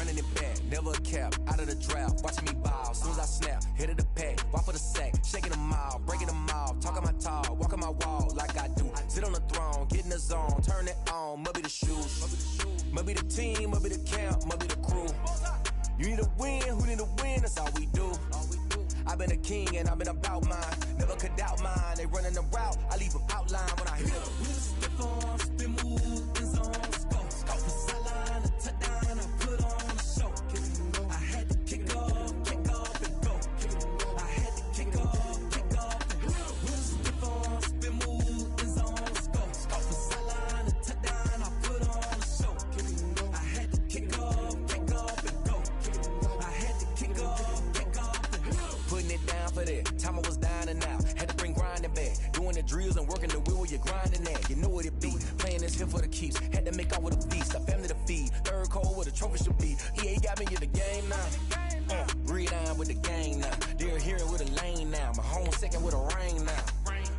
running it back, never a cap, out of the drought, watching me ball, soon as I snap, hit of the pack, walk for the sack, shaking them all, breaking them off, talking my talk, walking my wall like I do, sit on the throne, get in the zone, turn it on, must be the shoes, must be the team, must be the camp, must be the crew, you need a win, who need a win, that's all we do. I've been a king and I've been about mine. Never could doubt mine. They running the route. I leave them outline when I hit them. Step on, spin move, in zone, scope. For sideline, a touchdown, I put on a show. I had to kick off and go. I had to kick off and go. Step on, spin move, in zone, scope. For sideline, a touchdown, I put on a show. I had to kick off and go. I had to kick off. Putting it down for that. Time I was down and out. Had to bring grinding back. Doing the drills and working the wheel where you're grinding at. You know what it be. Playing this here for the keeps. Had to make out with a feast. A family to feed. Third cold with a trophy should be. EA got me in the game now. Read on with the game now. They're hearing with a lane now. My home second with a rain now.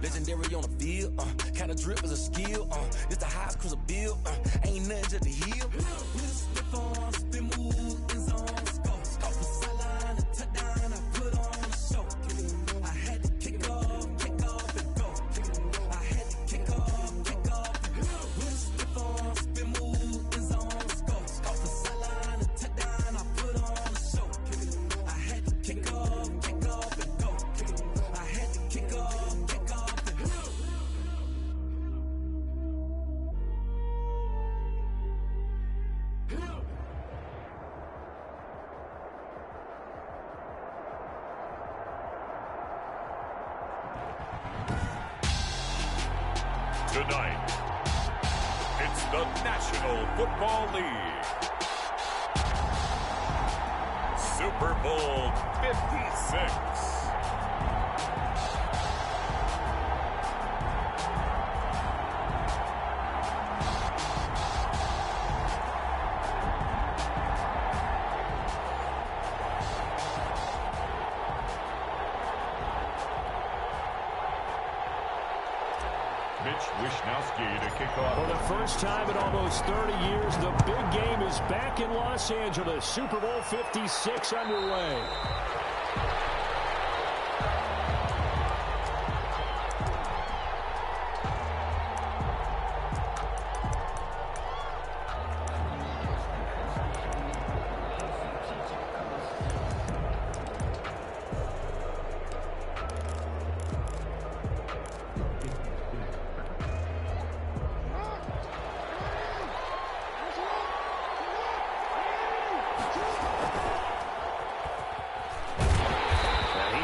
Legendary on the field. Kind of drip is a skill. This the highest cruiser bill. Ain't nothing to the heel. Step on, spin move, in zone, scope. For sideline, a touchdown, I put on. I had to kick off and go. I had to kick off. With a step on, spin move, in zone, scope. For sideline, a touchdown, I put on a show. I had to kick off and go. I had to kick off and go. Tonight, it's the National Football League. Super Bowl 56. For the first time in almost 30 years, the big game is back in Los Angeles. Super Bowl 56 underway.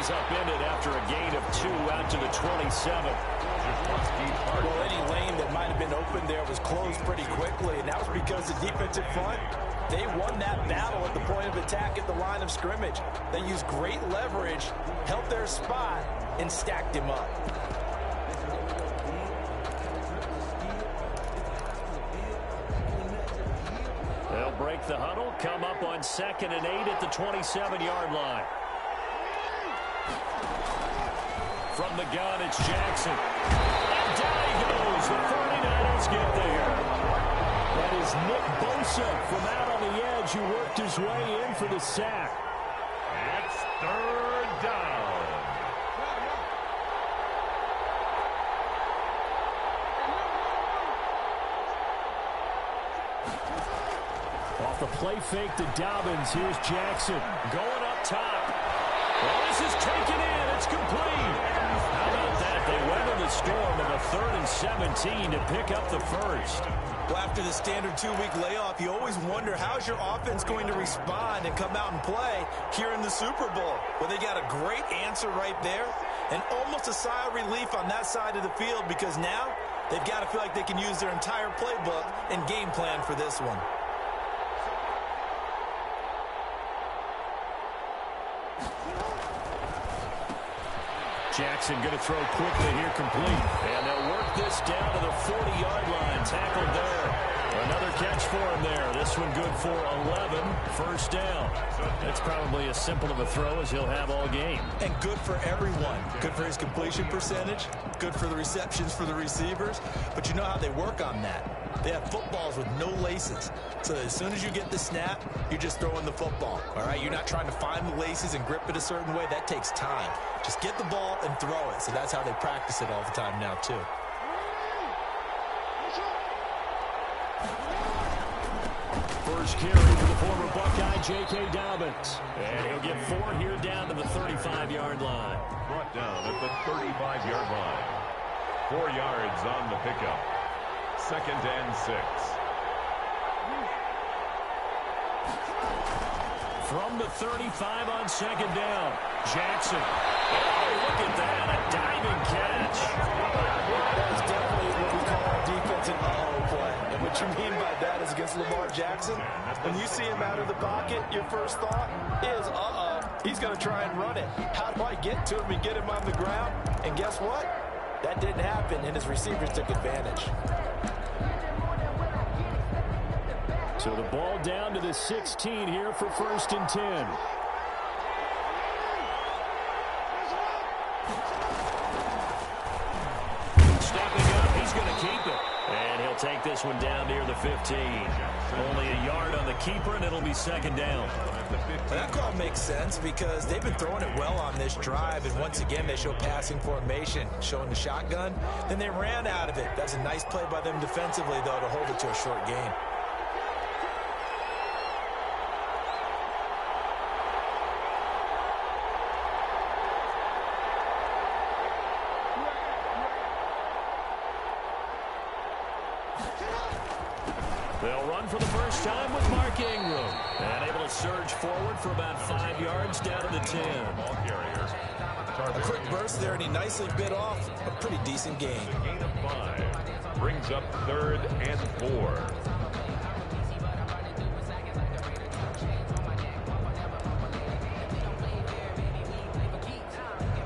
Upended after a gain of 2 out to the 27. Well, any lane that might have been open there was closed pretty quickly, and that was because the defensive front, they won that battle at the point of attack at the line of scrimmage. They used great leverage, held their spot, and stacked him up. They'll break the huddle, come up on 2nd and 8 at the 27-yard line. From the gun, it's Jackson. And down he goes. The 49ers get there. That is Nick Bosa from out on the edge who worked his way in for the sack. It's 3rd down. Off the play fake to Dobbins. Here's Jackson going up top. Well, this is taken in. It's complete. How about that? They weathered the storm of a 3rd and 17 to pick up the first. Well, after the standard 2-week layoff, you always wonder how's your offense going to respond and come out and play here in the Super Bowl. Well, they got a great answer right there and almost a sigh of relief on that side of the field because now they've got to feel like they can use their entire playbook and game plan for this one. Jackson going to throw quickly here, complete. And they'll work this down to the 40-yard line. Tackled there. Another catch for him there. This one good for 11 first down. That's probably as simple of a throw as he'll have all game. And good for everyone. Good for his completion percentage. Good for the receptions for the receivers. But you know how they work on that. They have footballs with no laces. So as soon as you get the snap, you're just throwing the football. All right, you're not trying to find the laces and grip it a certain way. That takes time. Just get the ball and throw it. So that's how they practice it all the time now, too. First carry for the former Buckeye, J.K. Dobbins. And he'll get 4 here down to the 35-yard line. Brought down at the 35-yard line. 4 yards on the pickup. 2nd and 6. From the 35 on 2nd down, Jackson. Oh, look at that, a diving catch. That is definitely what we call a defensive uh-oh play. And what you mean by that is against Lamar Jackson, when you see him out of the pocket, your first thought is, he's going to try and run it. How do I get to him and get him on the ground? And guess what? That didn't happen, and his receivers took advantage. So the ball down to the 16 here for 1st and 10. Stepping up, he's going to keep it. And he'll take this one down near the 15. Only a yard on the keeper, and it'll be 2nd down. That call makes sense because they've been throwing it well on this drive, and once again they show passing formation, showing the shotgun. Then they ran out of it. That's a nice play by them defensively, though, to hold it to a short gain. They'll run for the first time with Mark Ingram. And able to surge forward for about 5 yards down to the 10. Ball carrier. A quick burst there, and he nicely bit off a pretty decent gain. Gain of 5. Brings up 3rd and 4.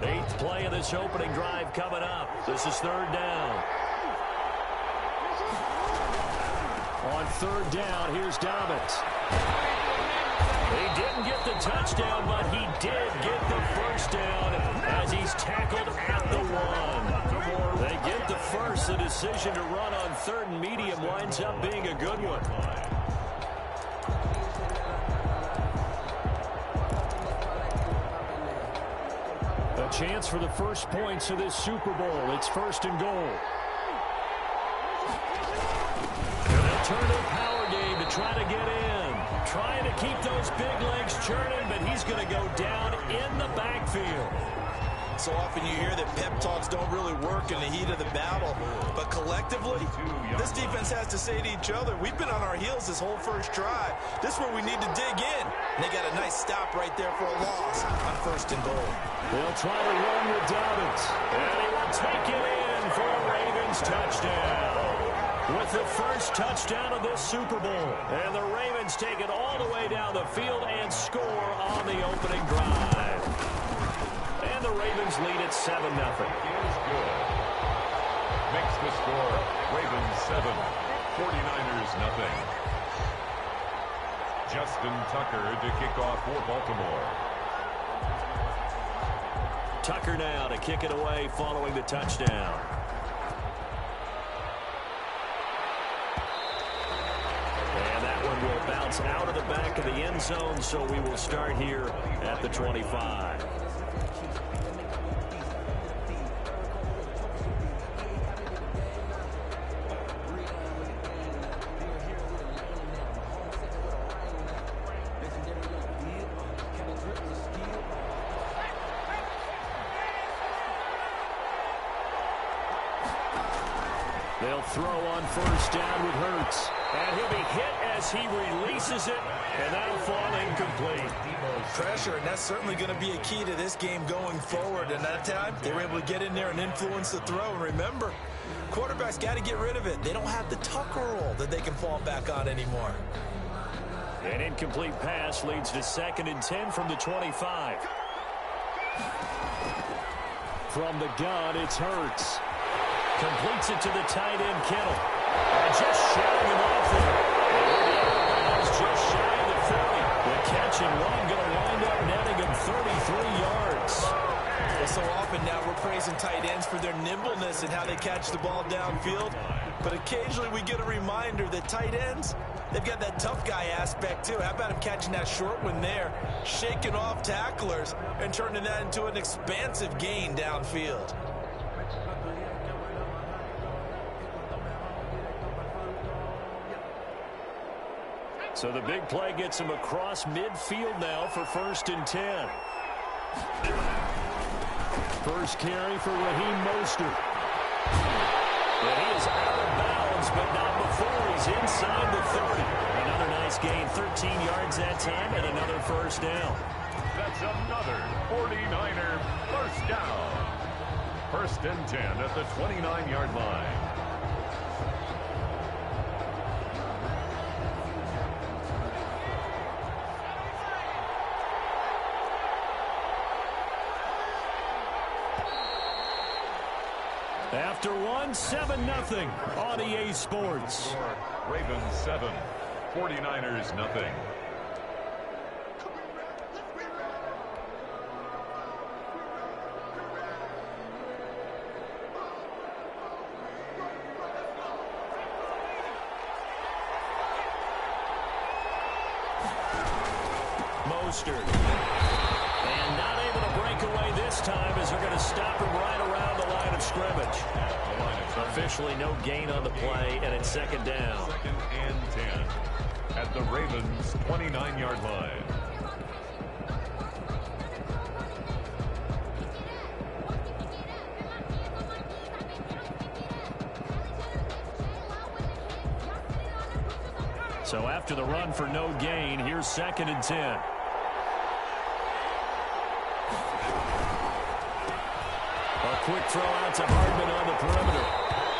Eighth play of this opening drive coming up. This is 3rd down. On 3rd down, here's Dobbins. He didn't get the touchdown, but he did get the first down as he's tackled at the 1. They get the first. The decision to run on 3rd and medium winds up being a good one. A chance for the first points of this Super Bowl. It's 1st and goal. Turn a power game to try to get in. Trying to keep those big legs churning, but he's going to go down in the backfield. So often you hear that pep talks don't really work in the heat of the battle. But collectively, this defense has to say to each other, we've been on our heels this whole first drive. This is where we need to dig in. And they got a nice stop right there for a loss on 1st and goal. They'll try to run with Dobbins. And he will take it in for a Ravens touchdown. With the first touchdown of this Super Bowl. And the Ravens take it all the way down the field and score on the opening drive. And the Ravens lead at 7-0. Is good. Makes the score Ravens 7, 49ers 0. Justin Tucker to kick off for Baltimore. Tucker now to kick it away following the touchdown. Will bounce out of the back of the end zone, so we will start here at the 25. They'll throw on 1st down with Hurts. And he'll be hit as he releases it, and that'll fall incomplete. Pressure, and that's certainly going to be a key to this game going forward. And that time, they were able to get in there and influence the throw. And remember, quarterbacks got to get rid of it. They don't have the Tucker roll that they can fall back on anymore. An incomplete pass leads to 2nd and 10 from the 25. From the gun, it's Hurts. Completes it to the tight end, Kittle. And just shying him off there. Just shy of the 40. often now we're praising tight ends for their nimbleness and how they catch the ball downfield. But occasionally we get a reminder that tight ends, they've got that tough guy aspect too. How about him catching that short one there, shaking off tacklers, and turning that into an expansive gain downfield? So the big play gets him across midfield now for 1st and 10. First carry for Raheem Mostert. And he is out of bounds, but not before he's inside the 30. Another nice gain, 13 yards that time, and another first down. That's another 49er first down. 1st and 10 at the 29-yard line. After one, 7-0 on EA Sports. Ravens 7, 49ers nothing. Mostert. And not able to break away this time as they're going to stop him right around the line of scrimmage. Officially no gain on the play, and it's 2nd down. 2nd and 10 at the Ravens' 29-yard line. So after the run for no gain, here's 2nd and 10. A quick throw out to Hardman on the perimeter.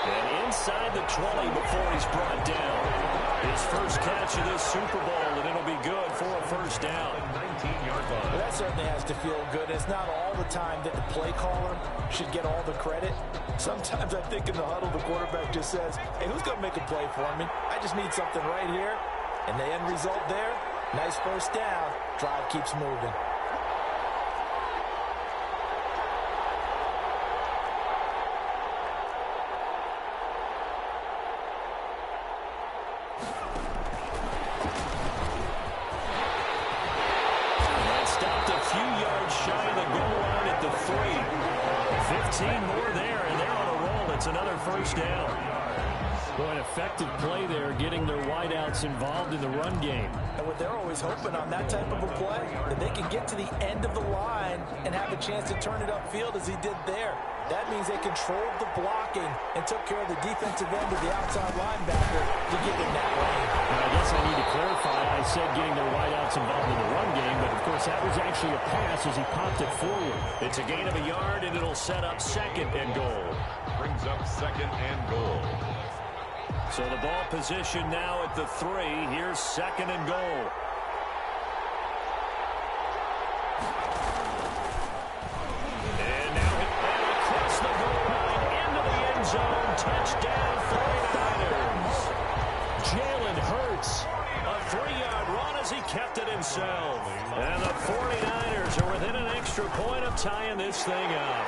And inside the 20 before he's brought down. His first catch of this Super Bowl, and it'll be good for a first down. 19-yard line. Well, that certainly has to feel good. It's not all the time that the play caller should get all the credit. Sometimes I think in the huddle, the quarterback just says, hey, who's going to make a play for me? I just need something right here. And the end result there, nice first down. Drive keeps moving. First down. Boy, an effective play there, getting their wideouts involved in the run game. And what they're always hoping on that type of a play, that they can get to the end of the line and have a chance to turn it upfield as he did there. That means they controlled the blocking and took care of the defensive end of the outside linebacker to get in that lane. Now, I guess I need to clarify. I said getting their wideouts involved in the run game, but of course that was actually a pass as he popped it forward. It's a gain of a yard, and it'll set up 2nd and goal. Brings up 2nd and goal. So the ball position now at the 3. Here's 2nd and goal. And now across the goal line into the end zone. Touchdown 49ers. Jalen Hurts. A 3-yard run as he kept it himself. And the 49ers are within an extra point of tying this thing up.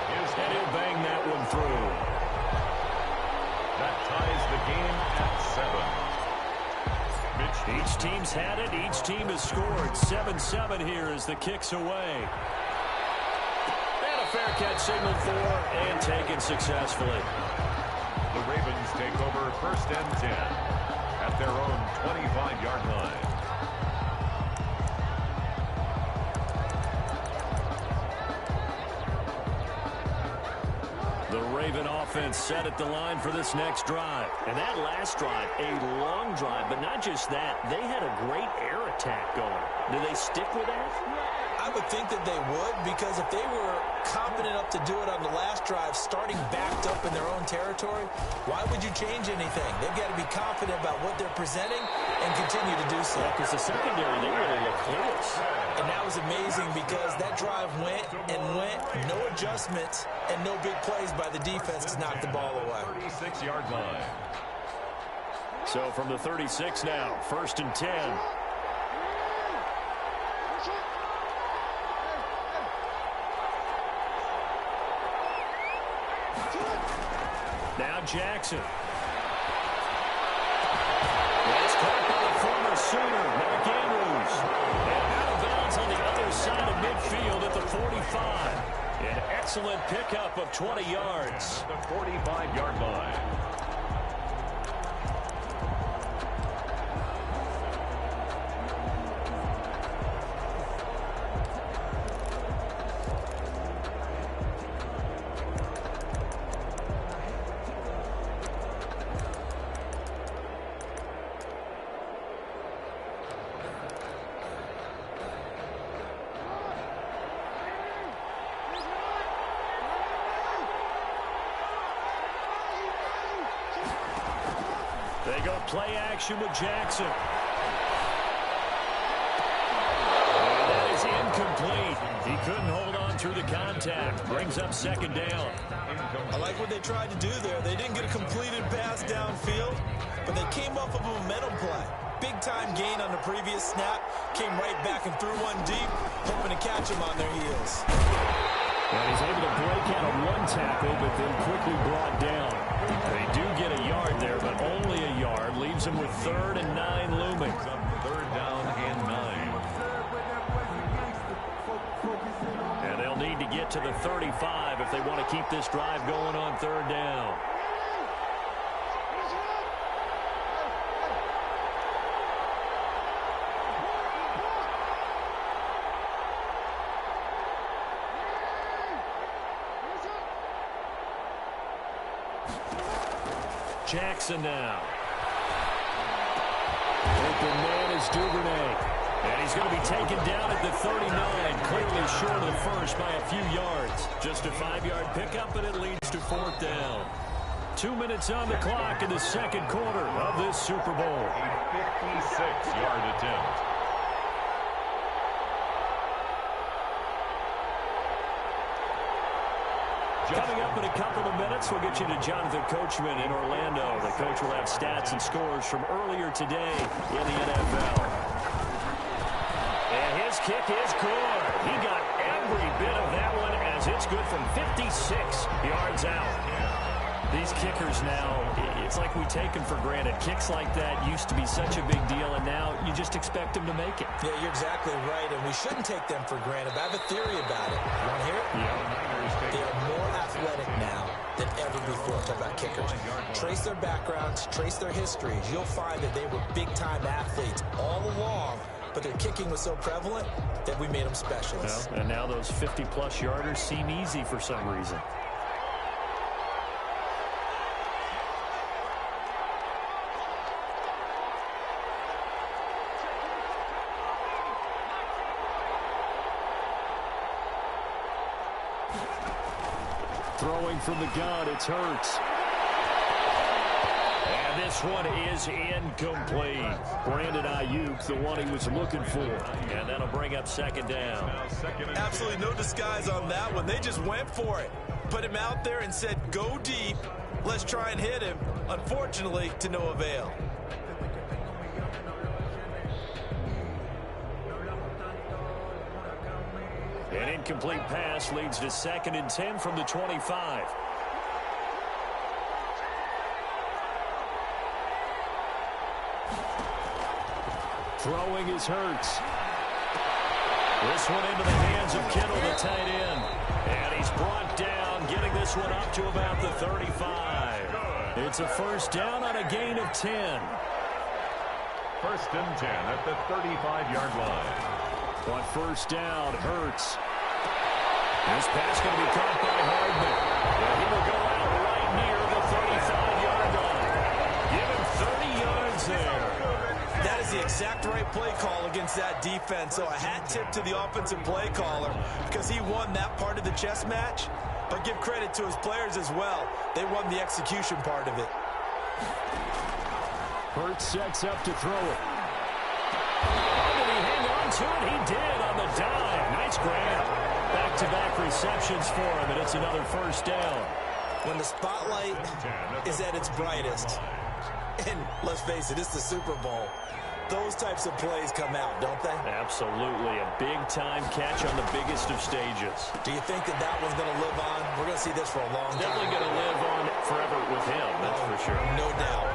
And he'll bang that one through. That ties the game at 7. Each team's had it. Each team has scored. 7-7 here as the kick's away. And a fair catch signaled for and taken successfully. The Ravens take over 1st and 10 at their own 25-yard line. The Raven offense set at the line for this next drive. And that last drive, a long drive, but not just that. They had a great air attack going. Do they stick with that? I would think that they would, because if they were confident enough to do it on the last drive, starting backed up in their own territory, why would you change anything? They've got to be confident about what they're presenting and continue to do so. Because the secondary, they really look close. And that was amazing because that drive went and went, no adjustments and no big plays by the defense to knock the ball away. 36-yard line. So from the 36 now, 1st and 10. Now Jackson. It's caught by the former Sooner, Mark Andrews. And out of bounds on the other side of midfield at the 45. An excellent pickup of 20 yards. The 45-yard line. They go play action with Jackson. And that is incomplete. He couldn't hold on through the contact. Brings up second down. I like what they tried to do there. They didn't get a completed pass downfield, but they came off of a momentum play. Big-time gain on the previous snap. Came right back and threw one deep, hoping to catch them on their heels. And he's able to break out of one tackle, but then quickly brought down. They do get a yard there, but only a yard. Leaves them with 3rd and 9 looming. 3rd down and 9. And they'll need to get to the 35 if they want to keep this drive going on 3rd down. Jackson now. Open man is Duvernay. And he's going to be taken down at the 39, clearly short of the first by a few yards. Just a 5-yard pickup, and it leads to 4th down. 2 minutes on the clock in the second quarter of this Super Bowl. A 56-yard attempt. Coming up in a couple of minutes, we'll get you to Jonathan Coachman in Orlando. The coach will have stats and scores from earlier today in the NFL. And his kick is good. He got every bit of that one as it's good from 56 yards out. These kickers now, it's like we take them for granted. Kicks like that used to be such a big deal, and now you just expect them to make it. Yeah, you're exactly right, and we shouldn't take them for granted. But I have a theory about it. You want to hear it? Yeah. They are more athletic now than ever before. Talk about kickers. Trace their backgrounds, trace their histories. You'll find that they were big-time athletes all along, but their kicking was so prevalent that we made them specialists. Well, and now those 50-plus yarders seem easy for some reason. Throwing from the gun, it's Hurts. And this one is incomplete. Brandon Ayuk, the one he was looking for. And that'll bring up 2nd down. Absolutely no disguise on that one. They just went for it. Put him out there and said, go deep. Let's try and hit him. Unfortunately, to no avail. An incomplete pass leads to 2nd and 10 from the 25. Throwing is Hurts. This one into the hands of Kittle, the tight end. And he's brought down, getting this one up to about the 35. It's a 1st down on a gain of 10. 1st and 10 at the 35-yard line. On 1st down, Hurts. This pass going to be caught by Hardman. And he will go out right near the 35-yard line. Give him 30 yards there. That is the exact right play call against that defense. So a hat tip to the offensive play caller because he won that part of the chess match. But give credit to his players as well. They won the execution part of it. Hurts sets up to throw it. Did he hang on to it? He did on the dime. Nice grab. Back-to-back receptions for him, and it's another 1st down. When the spotlight is at its brightest, and let's face it, it's the Super Bowl, those types of plays come out, don't they? Absolutely. A big-time catch on the biggest of stages. Do you think that one's going to live on? We're going to see this for a long time. Definitely going to live on forever with him, that's for sure. No doubt.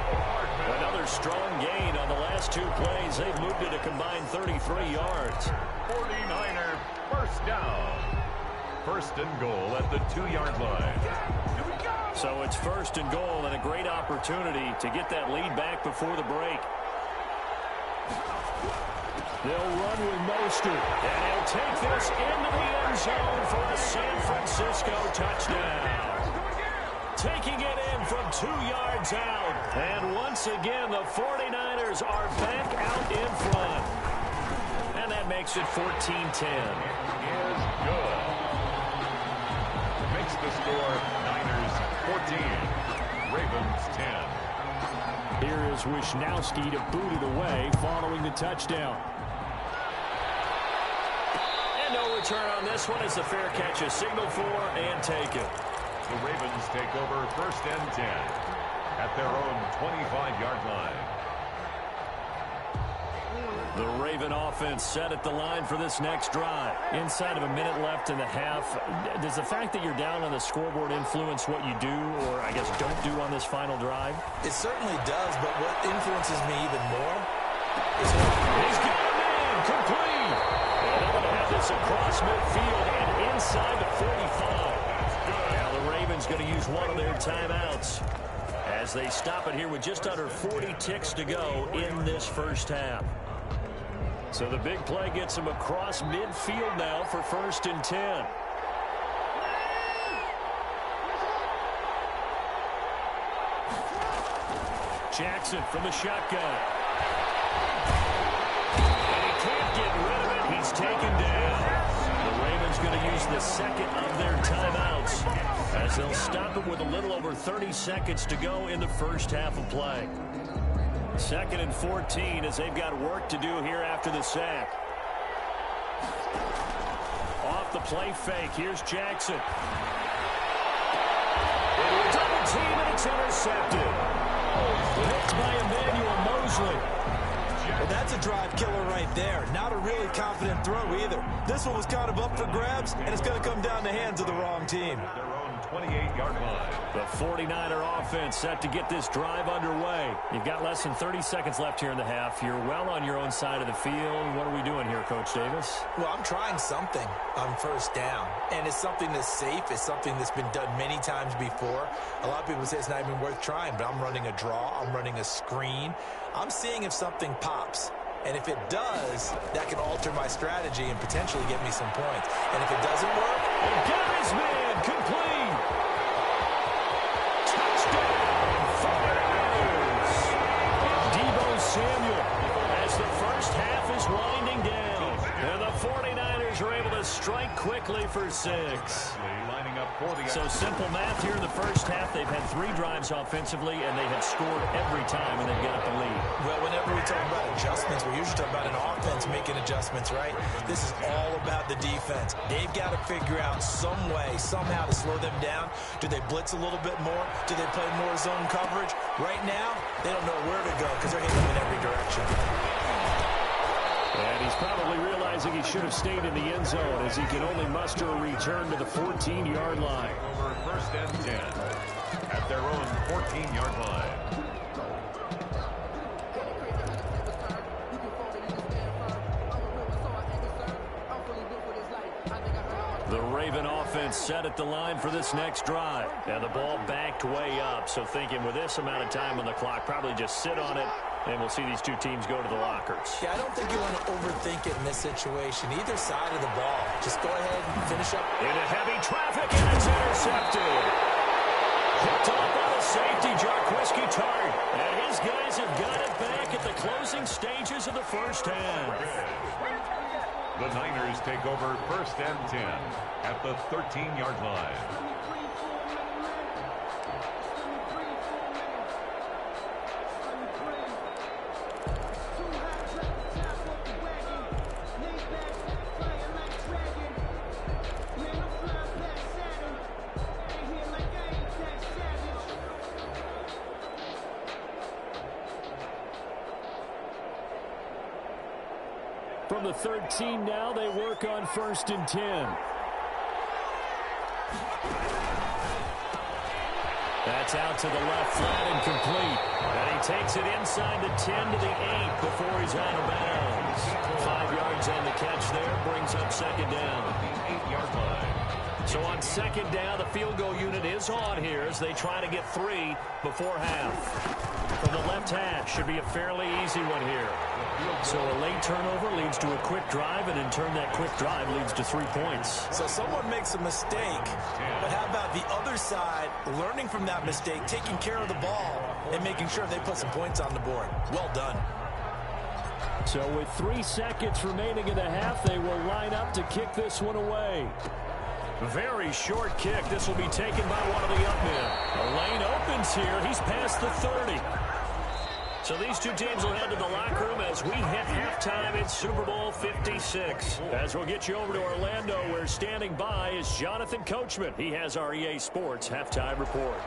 Another strong gain on the last two plays. They've moved it a combined 33 yards. 49er first down. First and goal at the 2-yard line. So it's first and goal and a great opportunity to get that lead back before the break. They'll run with Mostert, and he'll take this into the end zone for a San Francisco touchdown. Taking it in from 2 yards out. And once again, the 49ers are back out in front. And that makes it 14-10. Is good. Makes the score Niners 14, Ravens 10. Here is Wisnowski to boot it away following the touchdown. And no return on this one as the fair catch is signaled for and taken. The Ravens take over first and 10 at their own 25-yard line. The Raven offense set at the line for this next drive. Inside of a minute left in the half, does the fact that you're down on the scoreboard influence what you do or, I guess, don't do on this final drive? It certainly does, but what influences me even more is He's got a man, complete. And they're going to have this across midfield and inside the 45. Now the Ravens going to use one of their timeouts as they stop it here with just under 40 ticks to go in this first half. So the big play gets him across midfield now for first and 10. Jackson from the shotgun. And he can't get rid of it. He's taken down. The Ravens going to use the second of their timeouts as they'll stop it with a little over 30 seconds to go in the first half of play. Second and 14 as they've got work to do here after the sack. Off the play fake. Here's Jackson. Double team and it's intercepted. Picked by Emmanuel Mosley. Well, that's a drive killer right there. Not a really confident throw either. This one was kind of up for grabs, and it's going to come down the hands of the wrong team. Their own 28-yard line. The 49er offense set to get this drive underway. You've got less than 30 seconds left here in the half. You're well on your own side of the field. What are we doing here, Coach Davis? Well, I'm trying something on first down, and it's something that's safe. It's something that's been done many times before. A lot of people say it's not even worth trying, but I'm running a draw. I'm running a screen. I'm seeing if something pops. And if it does, that can alter my strategy and potentially get me some points. And if it doesn't work, got his man complete. Touchdown, 49ers. Deebo Samuel as the first half is winding down. And the 49ers are able to strike quickly for 6. Lining up for the... So simple math here in the first half. They've had 3 drives offensively, and they have scored every time, and they've got the lead. well, whenever we talk about adjustments, we usually talk about an offense making adjustments, right? This is all about the defense. They've got to figure out some way, somehow to slow them down. Do they blitz a little bit more? Do they play more zone coverage? Right now, they don't know where to go because they're hitting them in every direction. And he's probably realizing he should have stayed in the end zone as he can only muster a return to the 14-yard line. Over first and 10 at their own 14-yard line. The Raven offense set at the line for this next drive. And the ball backed way up. So thinking with this amount of time on the clock, probably just sit on it, and we'll see these two teams go to the lockers. Yeah, I don't think you want to overthink it in this situation. Either side of the ball. Just go ahead and finish up. Into heavy traffic, and it's intercepted. Picked off by the safety, Jarquiski Tart. And his guys have got it back at the closing stages of the first half. The Niners take over first and 10 at the 13-yard line. the 13 now. They work on 1st and 10. That's out to the left flat and complete. And he takes it inside the 10 to the 8 before he's out of bounds. 5 yards on the catch there, brings up 2nd down. The 8-yard line. So on 2nd down, the field goal unit is on here as they try to get 3 before half. From the left hash, should be a fairly easy one here. So a late turnover leads to a quick drive, and in turn that quick drive leads to 3 points. So someone makes a mistake, but how about the other side learning from that mistake, taking care of the ball, and making sure they put some points on the board? Well done. So with 3 seconds remaining in the half, they will line up to kick this one away. Very short kick. This will be taken by one of the up men. A lane opens here. He's past the 30. So these two teams will head to the locker room as we hit halftime in Super Bowl 56. As we'll get you over to Orlando, where standing by is Jonathan Coachman. He has our EA Sports halftime report.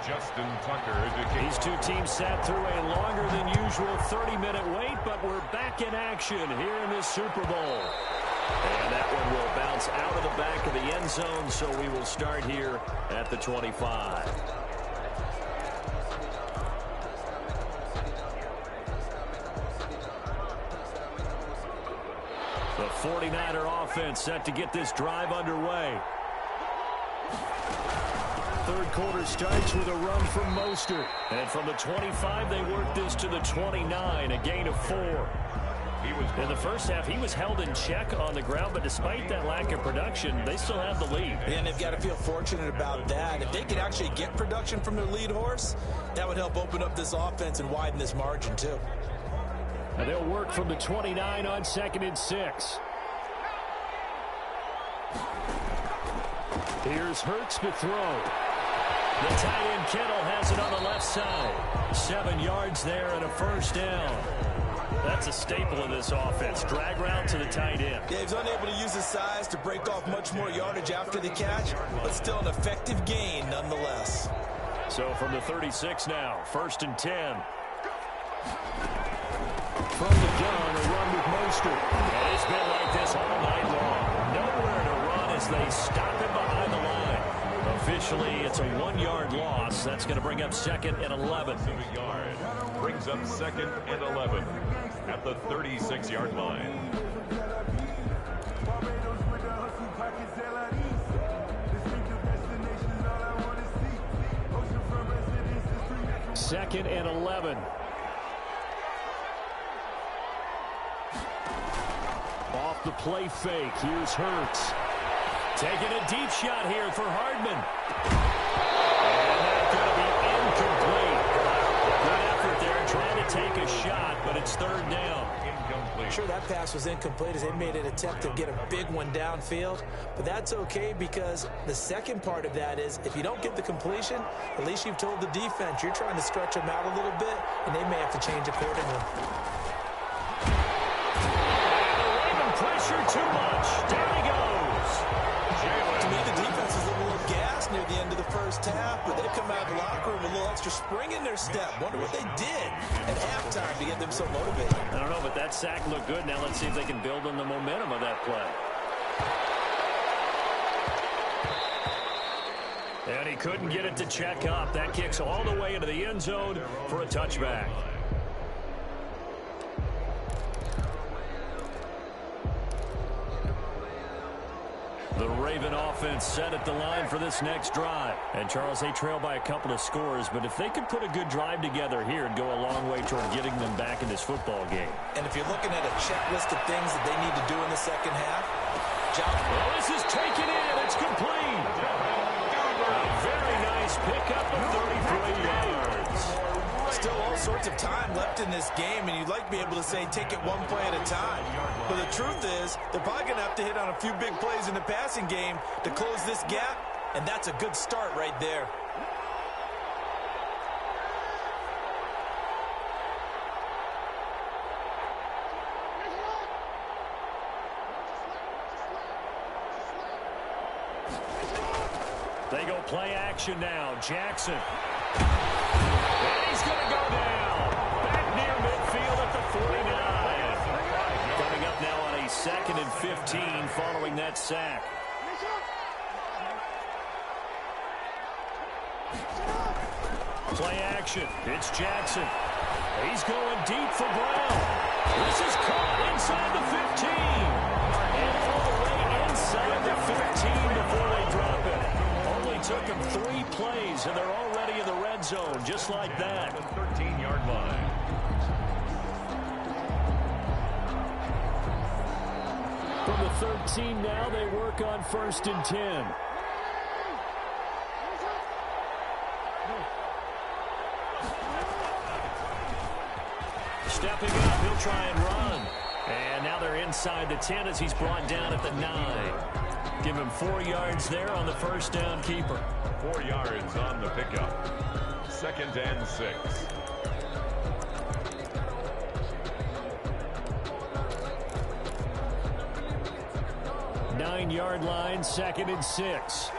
Justin Tucker indicates. These two teams sat through a longer than usual 30-minute wait, but we're back in action here in the Super Bowl. And that one will bounce out of the back of the end zone, so we will start here at the 25. The 49er offense set to get this drive underway. Third quarter starts with a run from Mostert. And from the 25, they work this to the 29, a gain of 4. In the first half, he was held in check on the ground, but despite that lack of production, they still have the lead. And they've got to feel fortunate about that. If they could actually get production from their lead horse, that would help open up this offense and widen this margin, too. And they'll work from the 29 on 2nd and 6. Here's Hurts to throw. The tight end Kittle has it on the left side. 7 yards there and a first down. That's a staple in this offense. Drag route to the tight end. Yeah, he's unable to use his size to break off much more yardage after the catch, but still an effective gain nonetheless. So from the 36 now, 1st and 10. From the gun, a run with Mostert. And it's been like this all night long. Nowhere to run as they stop him behind the line. Officially, it's a 1-yard loss. That's going to bring up 2nd and 11. Brings up 2nd and 11 at the 36-yard line. Second and 11. Off the play fake. Here's Hurts. Taking a deep shot here for Hardman. And that's going to be incomplete. Good effort there trying to take a shot, but it's 3rd down. I'm sure that pass was incomplete as they made an attempt to get a big one downfield. But that's okay because the second part of that is if you don't get the completion, at least you've told the defense you're trying to stretch them out a little bit, and they may have to change accordingly. Pressure too much. Down he goes. To me, the defense is a little gassed near the end of the first half, but they've come out of the locker room with a little extra spring in their step. Wonder what they did at halftime to get them so motivated. I don't know, but that sack looked good. Now let's see if they can build on the momentum of that play. And he couldn't get it to check up. That kicks all the way into the end zone for a touchback. The Raven offense set at the line for this next drive. And, Charles, they trail by a couple of scores, but if they could put a good drive together here, it'd go a long way toward getting them back in this football game. And if you're looking at a checklist of things that they need to do in the second half, well, this is taken in. It's complete. A very nice pickup of 33 yards. Still all sorts of time left in this game, and you'd like to be able to say take it one play at a time. But the truth is, they're probably going to have to hit on a few big plays in the passing game to close this gap, and that's a good start right there. They go play action now. Jackson. And he's going to go down. Back near midfield at the 49. Coming up now 2nd and 15 following that sack. Play action. It's Jackson. He's going deep for Brown. This is caught inside the 15. And all the way inside the 15 before they drop it. Only took them 3 plays, and they're already in the red zone, just like that. The 13-yard line. From the 13 now, they work on 1st and 10. Stepping up, he'll try and run. And now they're inside the 10 as he's brought down at the 9. Give him 4 yards there on the first down keeper. 4 yards on the pickup. 2nd and 6. Nine-yard line, 2nd and 6.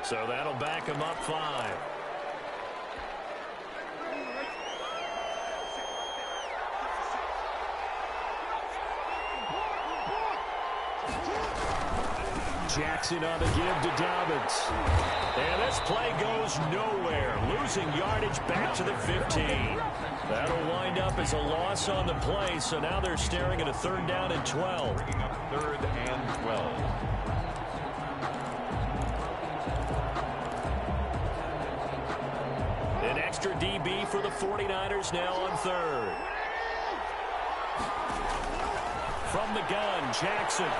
So that'll back him up 5. Jackson on the give to Dobbins. And this play goes nowhere. Losing yardage back to the 15. That'll wind up as a loss on the play, so now they're staring at a 3rd down and 12. 3rd and 12. An extra DB for the 49ers now on 3rd. From the gun, Jackson.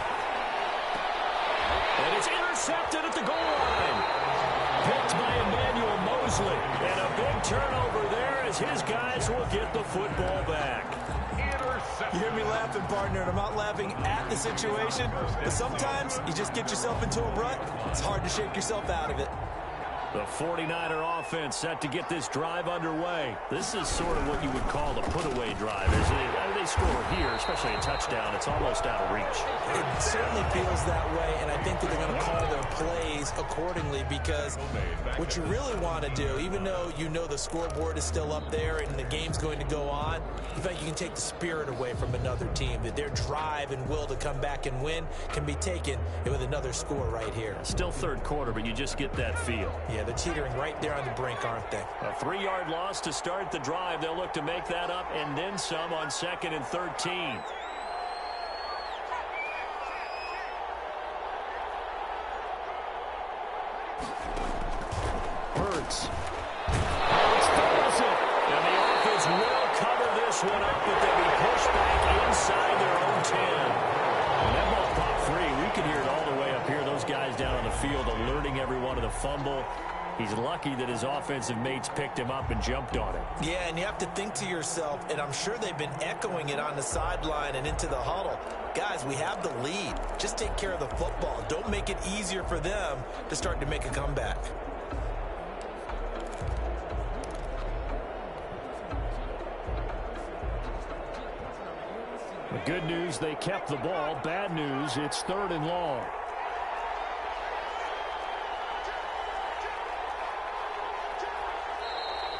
And it's intercepted at the goal line. Picked by Emmanuel Mosley. And a big turnover there as his guys will get the football back. You hear me laughing, partner, and I'm not laughing at the situation, but sometimes you just get yourself into a rut. It's hard to shake yourself out of it. The 49er offense set to get this drive underway. This is sort of what you would call the put-away drive. As they score here, especially a touchdown, it's almost out of reach. It certainly feels that way, and I think that they're going to call their plays accordingly because what you really want to do, even though you know the scoreboard is still up there and the game's going to go on, you think you can take the spirit away from another team, that their drive and will to come back and win can be taken with another score right here. Still 3rd quarter, but you just get that feel. Yeah, they're teetering right there on the brink, aren't they? A 3-yard loss to start the drive. They'll look to make that up and then some on 2nd and 13. Hurts throws it. And the offense will cover this one up, but they'll be pushed back inside their own 10. And that ball popped free. We can hear it all the way up here. Those guys down on the field alerting everyone of the fumble. He's lucky that his offensive mates picked him up and jumped on it. Yeah, and you have to think to yourself, and I'm sure they've been echoing it on the sideline and into the huddle. Guys, we have the lead. Just take care of the football. Don't make it easier for them to start to make a comeback. The good news, they kept the ball. Bad news, it's 3rd and long.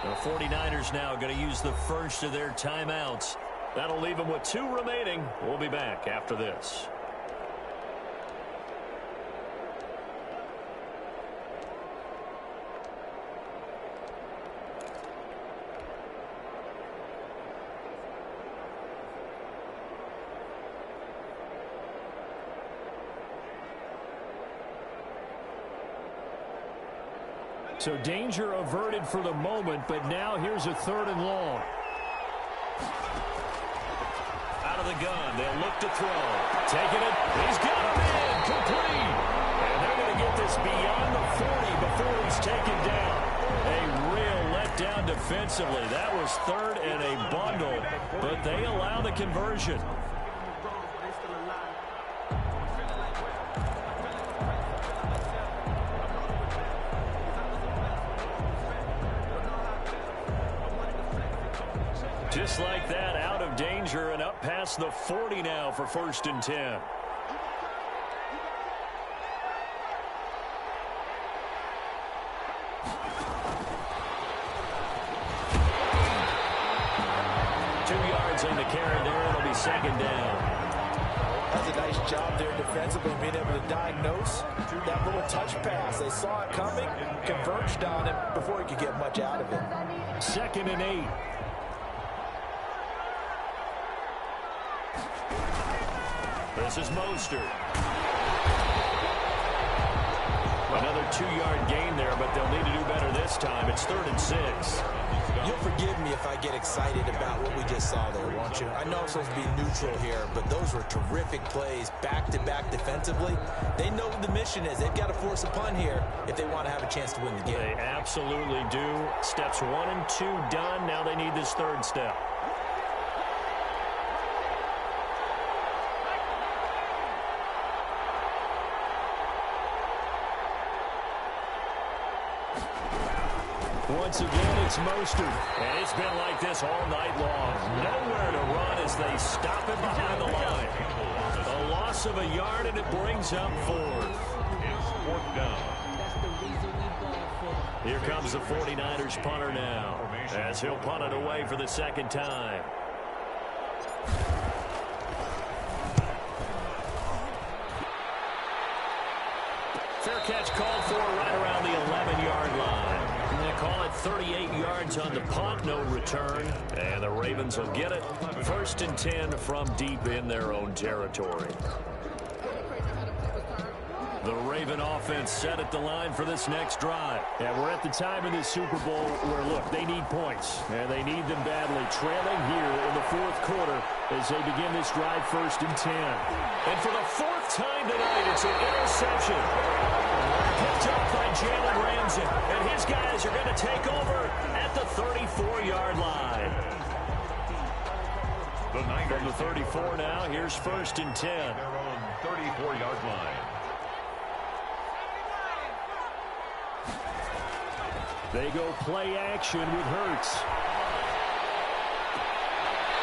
The 49ers now going to use the first of their timeouts. That'll leave them with 2 remaining. We'll be back after this. So danger averted for the moment, but now here's a 3rd and long. Out of the gun, they'll look to throw. Taking it, he's got him in, complete. And they're going to get this beyond the 40 before he's taken down. A real letdown defensively. That was 3rd and a bundle, but they allow the conversion. Just like that, out of danger and up past the 40 now for 1st and 10. On the carry there, it'll be 2nd down. That's a nice job there defensively, being able to diagnose that little touch pass. They saw it coming, converged on him before he could get much out of it. 2nd and 8. This is Mostert. Another 2-yard gain there, but they'll need to do better this time. It's 3rd and 6. You'll forgive me if I get excited about what we just saw there, won't you? I know I'm supposed to be neutral here, but those were terrific plays back-to-back defensively. They know what the mission is. They've got to force a punt here if they want to have a chance to win the game. They absolutely do. Steps 1 and 2 done. Now they need this 3rd step. Once again, it's Mostert. And it's been like this all night long. Nowhere to run as they stop him behind the line. A loss of a yard, and it brings up 4th. down. Here comes the 49ers punter now, as he'll punt it away for the 2nd time. Fair catch called for right around the 11-yard line. They call it 38 yards on the punt, no return. And the Ravens will get it. 1st and 10 from deep in their own territory. The Raven offense set at the line for this next drive. Yeah, we're at the time in this Super Bowl where, look, they need points. And they need them badly. Trailing here in the 4th quarter as they begin this drive 1st and 10. And for the 4th time tonight, it's an interception. Picked up by Jalen Ramsey. And his guys are going to take over at the 34-yard line. From the 34 now, here's 1st and 10. Their own 34-yard line. They go play action with Hurts.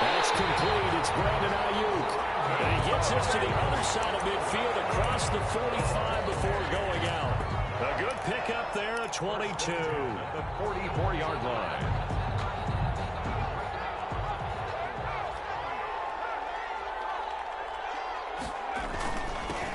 That's complete. It's Brandon Ayuk. And he gets us to the other side of midfield across the 45 before going out. A good pickup there at 22. The 44-yard line.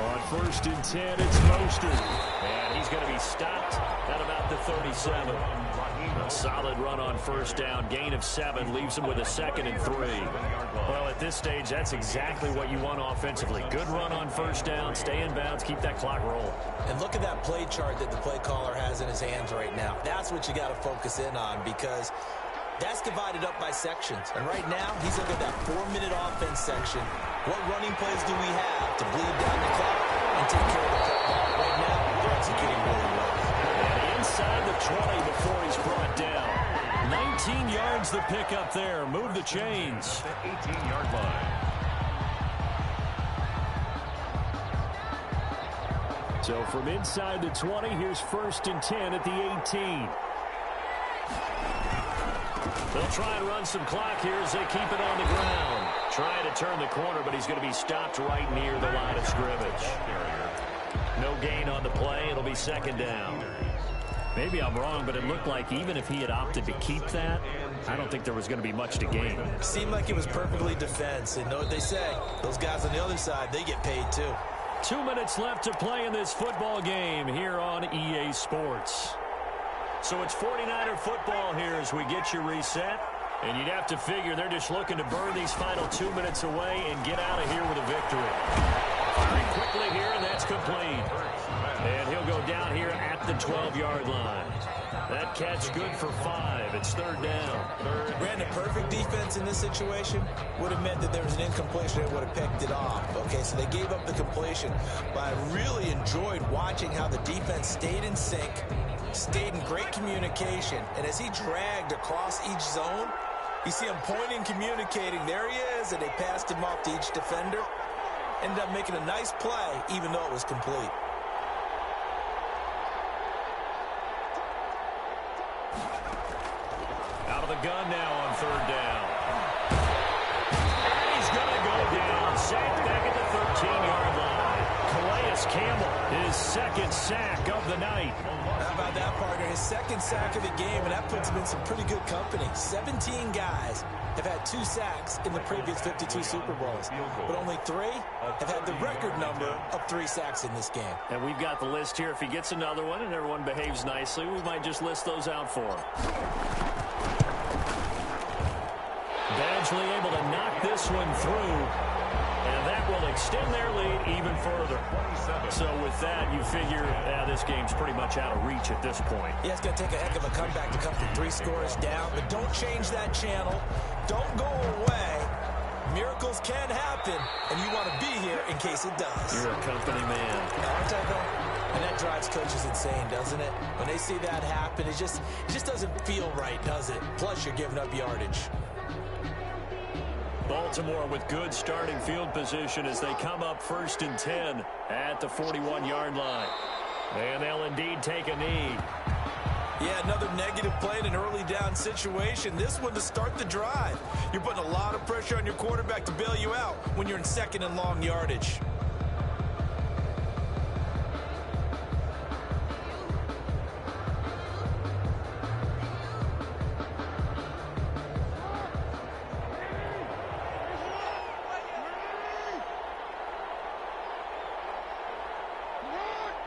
On 1st and 10, it's Mostert. And he's going to be stopped at about the 37. A solid run on 1st down. Gain of 7 leaves him with a 2nd and 3. Well, at this stage, that's exactly what you want offensively. Good run on 1st down. Stay in bounds. Keep that clock rolling. And look at that play chart that the play caller has in his hands right now. That's what you got to focus in on, because that's divided up by sections. And right now, he's looking at that 4-minute offense section. What running plays do we have to bleed down the clock and take care of the football? Right now, they're executing really well. And inside the 20 before he's brought down. 19 yards the pickup there. Move the chains. The 18-yard line. So from inside the 20, here's 1st and 10 at the 18. They'll try and run some clock here as they keep it on the ground. Trying to turn the corner, but he's going to be stopped right near the line of scrimmage. No gain on the play. It'll be 2nd down. Maybe I'm wrong, but it looked like even if he had opted to keep that, I don't think there was going to be much to gain. Seemed like it was perfectly defense. And know what they say? Those guys on the other side, they get paid too. 2 minutes left to play in this football game here on EA Sports. So it's 49er football here as we get you reset. And you'd have to figure they're just looking to burn these final 2 minutes away and get out of here with a victory. Very quickly here, and that's complete. And he'll go down here at the 12-yard line. That catch good for 5. It's 3rd down. Brandon, perfect defense in this situation would have meant that there was an incompletion that would have picked it off. Okay, so they gave up the completion. But I really enjoyed watching how the defense stayed in sync, stayed in great communication, and as he dragged across each zone, you see him pointing, communicating. There he is, and they passed him off to each defender. Ended up making a nice play, even though it was complete. Out of the gun now on 3rd down. Paris Campbell, his second sack of the night. How about that, partner? His second sack of the game, and that puts him in some pretty good company. 17 guys have had 2 sacks in the previous 52 Super Bowls, but only 3 have had the record number of 3 sacks in this game. And we've got the list here. If he gets another one and everyone behaves nicely, we might just list those out for him. Badgley able to knock this one through, and that will extend their lead even further. So with that, you figure this game's pretty much out of reach at this point. Yeah, it's going to take a heck of a comeback to come from 3 scores down, but don't change that channel. Don't go away. Miracles can happen, and you want to be here in case it does. You're a company man. Aren't I, though? And that drives coaches insane, doesn't it? When they see that happen, it just doesn't feel right, does it? Plus, you're giving up yardage. Baltimore with good starting field position as they come up 1st and 10 at the 41-yard line. And they'll indeed take a knee. Yeah, another negative play in an early down situation. This one to start the drive. You're putting a lot of pressure on your quarterback to bail you out when you're in 2nd and long yardage.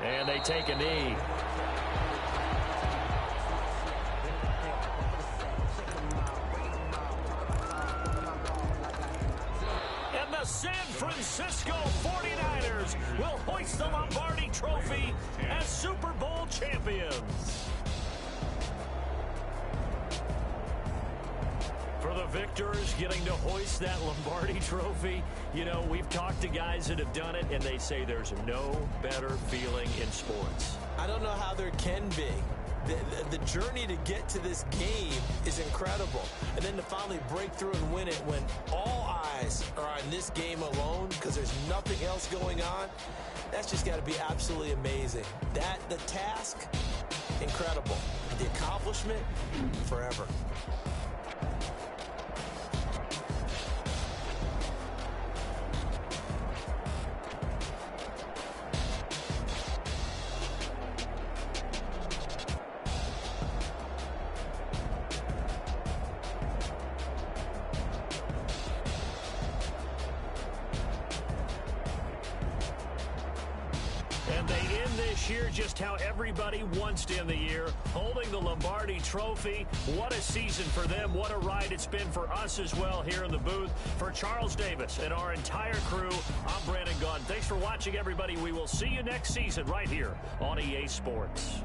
And they take a knee. And the San Francisco 49ers will hoist the Lombardi Trophy as Super Bowl champions. For the victors getting to hoist that Lombardi Trophy, you know, we've talked to guys that have done it, and they say there's no better feeling in sports. I don't know how there can be. The journey to get to this game is incredible. And then to finally break through and win it when all eyes are on this game alone because there's nothing else going on, that's just got to be absolutely amazing. The task, incredible. The accomplishment, forever. And they end this year just how everybody wants to end the year, holding the Lombardi Trophy. What a season for them. What a ride it's been for us as well here in the booth. For Charles Davis and our entire crew, I'm Brandon Gaudin. Thanks for watching, everybody. We will see you next season right here on EA Sports.